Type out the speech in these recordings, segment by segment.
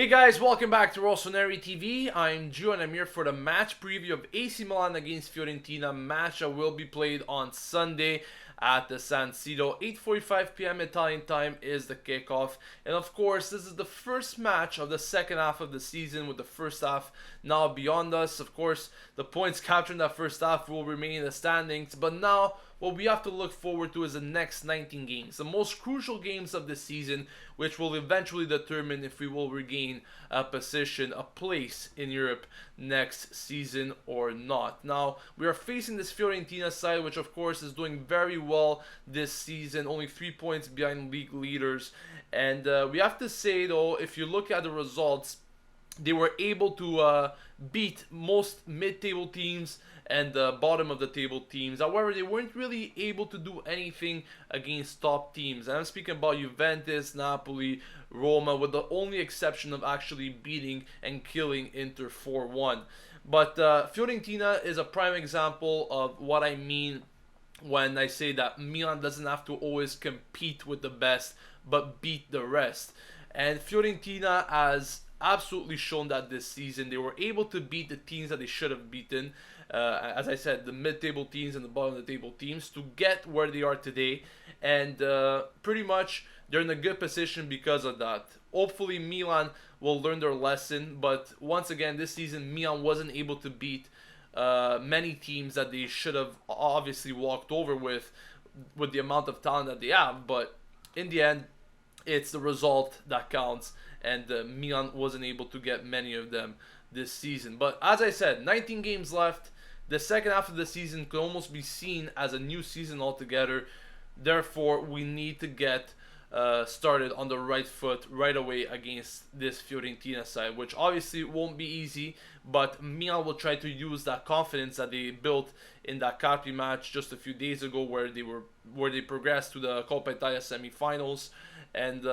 Hey guys, welcome back to Rossoneri TV. I'm Gio and I'm here for the match preview of AC Milan against Fiorentina, match that will be played on Sunday at the San Siro. 8:45 p.m. Italian time is the kickoff. And of course, this is the first match of the second half of the season, with the first half now beyond us. Of course, the points captured in that first half will remain in the standings, but now what we have to look forward to is the next 19 games, the most crucial games of the season, which will eventually determine if we will regain a position, a place in Europe next season or not. Now, we are facing this Fiorentina side, which of course is doing very well this season, only 3 points behind league leaders. And we have to say though, if you look at the results, they were able to beat most mid-table teams and the bottom of the table teams. However, they weren't really able to do anything against top teams. And I'm speaking about Juventus, Napoli, Roma, with the only exception of actually beating and killing Inter 4-1. But Fiorentina is a prime example of what I mean when I say that Milan doesn't have to always compete with the best, but beat the rest. And Fiorentina has absolutely shown that this season. They were able to beat the teams that they should have beaten. As I said, the mid-table teams and the bottom of the table teams, to get where they are today. And pretty much they're in a good position because of that. Hopefully Milan will learn their lesson. But once again, this season Milan wasn't able to beat many teams that they should have obviously walked over with the amount of talent that they have. But in the end, it's the result that counts, and Milan wasn't able to get many of them this season. But as I said, 19 games left. The second half of the season could almost be seen as a new season altogether. Therefore, we need to get started on the right foot right away against this Fiorentina side, which obviously won't be easy, but Milan will try to use that confidence that they built in that Carpi match just a few days ago, where they progressed to the Coppa Italia semi-finals. And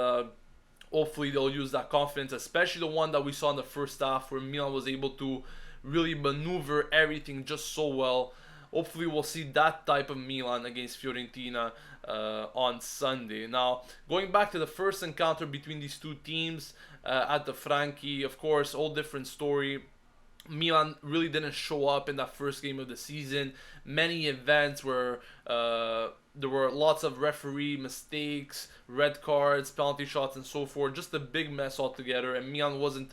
hopefully they'll use that confidence, especially the one that we saw in the first half, where Milan was able to really maneuver everything just so well. Hopefully we'll see that type of Milan against Fiorentina on Sunday. Now, going back to the first encounter between these two teams at the Franchi, of course, all different story. Milan really didn't show up in that first game of the season. Many events where there were lots of referee mistakes, red cards, penalty shots, and so forth. Just a big mess altogether, and Milan wasn't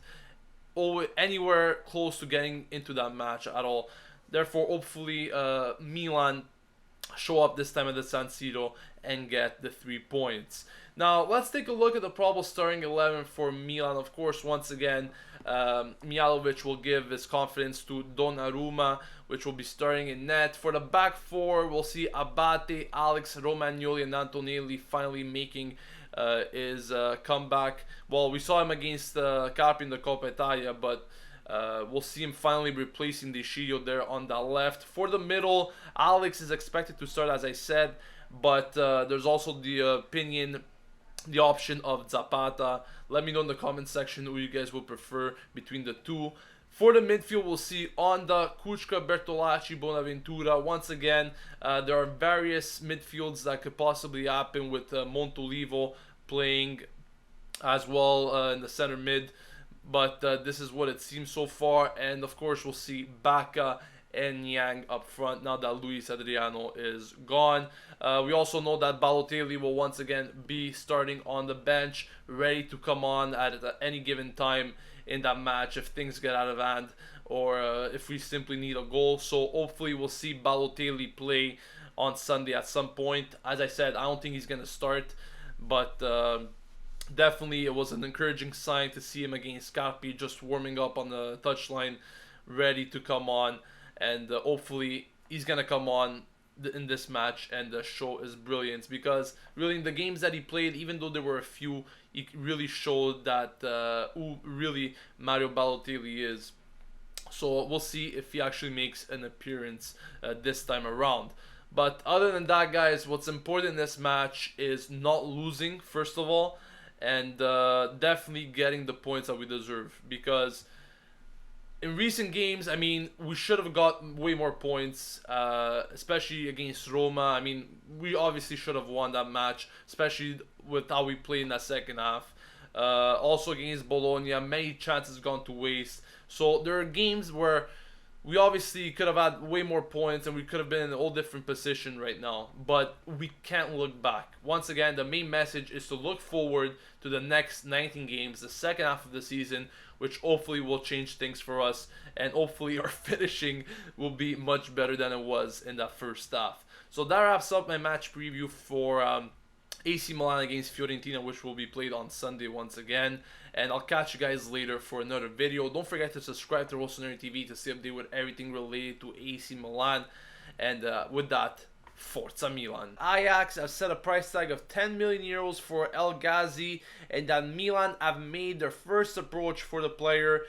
anywhere close to getting into that match at all. Therefore, hopefully, Milan show up this time at the San Siro and get the 3 points. Now, let's take a look at the probable starting 11 for Milan. Of course, once again, Mihajlovic will give his confidence to Donnarumma, which will be starting in net. For the back four, we'll see Abate, Alex, Romagnoli, and Antonelli finally making his comeback. Well, we saw him against Carpi in the Coppa Italia, but we'll see him finally replacing De Sciglio there on the left. For the middle, Alex is expected to start, as I said, but there's also the option of Zapata. Let me know in the comment section who you guys will prefer between the two. For the midfield, we'll see Onda, Kuchka, Bertolacci, Bonaventura. Once again, there are various midfields that could possibly happen, with Montolivo playing as well in the center mid. But this is what it seems so far. And of course, we'll see Bacca and Yang up front now that Luis Adriano is gone. We also know that Balotelli will once again be starting on the bench, ready to come on at any given time in that match if things get out of hand, or if we simply need a goal. So hopefully we'll see Balotelli play on Sunday at some point. As I said, I don't think he's going to start, but definitely it was an encouraging sign to see him against Carpi, just warming up on the touchline, ready to come on. And hopefully he's going to come on in this match and show his brilliance, because really in the games that he played, even though there were a few, he really showed that who really Mario Balotelli is. So we'll see if he actually makes an appearance this time around. But other than that, guys, what's important in this match is not losing, first of all, and definitely getting the points that we deserve, because in recent games, I mean, we should have got way more points, especially against Roma. I mean, we obviously should have won that match, especially with how we played in that second half. Also against Bologna, many chances gone to waste. So there are games where we obviously could have had way more points and we could have been in a whole different position right now, but we can't look back. Once again, the main message is to look forward to the next 19 games, the second half of the season, which hopefully will change things for us, and hopefully our finishing will be much better than it was in that first half. So that wraps up my match preview for AC Milan against Fiorentina, which will be played on Sunday once again. And I'll catch you guys later for another video. Don't forget to subscribe to Rossoneri TV to stay updated with everything related to AC Milan. And with that, Forza Milan. Ajax have set a price tag of 10 million euros for El Ghazi, and that Milan have made their first approach for the player.